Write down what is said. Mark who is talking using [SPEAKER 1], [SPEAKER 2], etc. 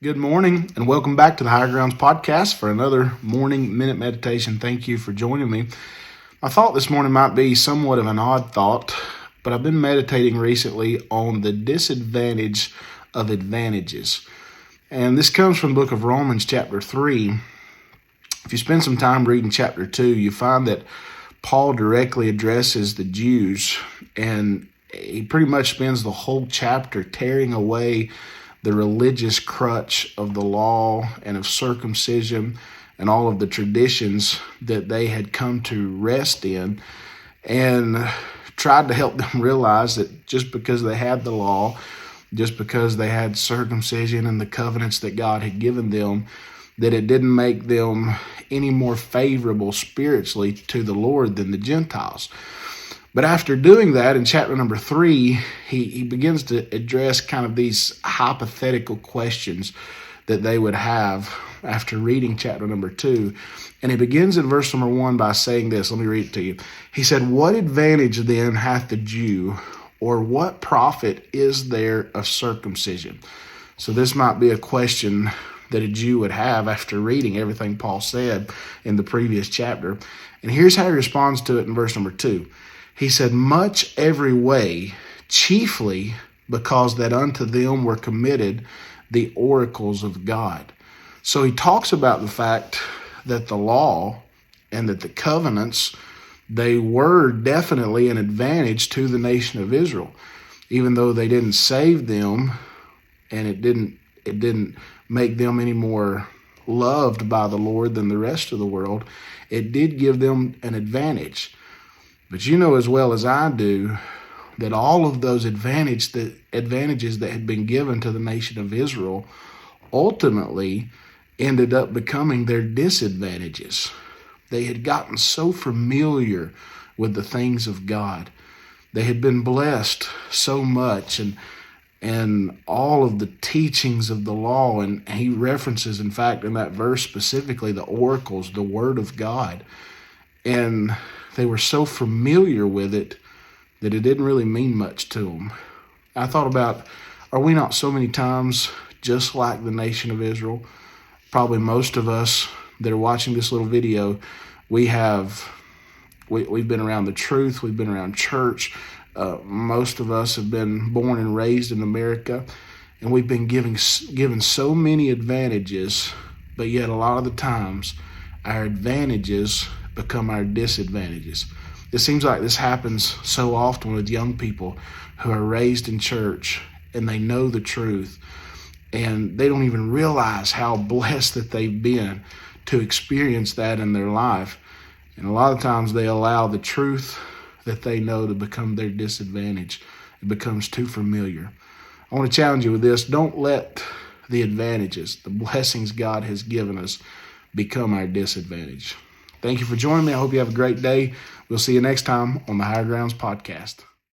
[SPEAKER 1] Good morning, and welcome back to the Higher Grounds podcast for another morning minute meditation. Thank you for joining me. My thought this morning might be somewhat of an odd thought, but I've been meditating recently on the disadvantage of advantages. And this comes from the book of Romans chapter 3. If you spend some time reading chapter 2, you find that Paul directly addresses the Jews, and he pretty much spends the whole chapter tearing away the religious crutch of the law and of circumcision and all of the traditions that they had come to rest in, and tried to help them realize that just because they had the law, just because they had circumcision and the covenants that God had given them, that it didn't make them any more favorable spiritually to the Lord than the Gentiles. But after doing that, in chapter number 3, he begins to address kind of these hypothetical questions that they would have after reading chapter number 2. And he begins in verse number 1 by saying this. Let me read it to you. He said, "What advantage then hath the Jew, or what profit is there of circumcision?" So this might be a question that a Jew would have after reading everything Paul said in the previous chapter. And here's how he responds to it in verse number 2. He said, "Much every way, chiefly because that unto them were committed the oracles of God." So he talks about the fact that the law and that the covenants, they were definitely an advantage to the nation of Israel. Even though they didn't save them, and it didn't make them any more loved by the Lord than the rest of the world, it did give them an advantage. But you know as well as I do that all of those advantages that had been given to the nation of Israel ultimately ended up becoming their disadvantages. They had gotten so familiar with the things of God. They had been blessed so much, and all of the teachings of the law, and he references, in fact, in that verse specifically, the oracles, the word of God. And they were so familiar with it that it didn't really mean much to them. I thought about, are we not so many times just like the nation of Israel? Probably most of us that are watching this little video, we've been around the truth, we've been around church. Most of us have been born and raised in America, and we've been given so many advantages, but yet a lot of the times our advantages become our disadvantages. It seems like this happens so often with young people who are raised in church and they know the truth, and they don't even realize how blessed that they've been to experience that in their life. And a lot of times they allow the truth that they know to become their disadvantage. It becomes too familiar. I want to challenge you with this. Don't let the advantages, the blessings God has given us, become our disadvantage. Thank you for joining me. I hope you have a great day. We'll see you next time on the Higher Grounds podcast.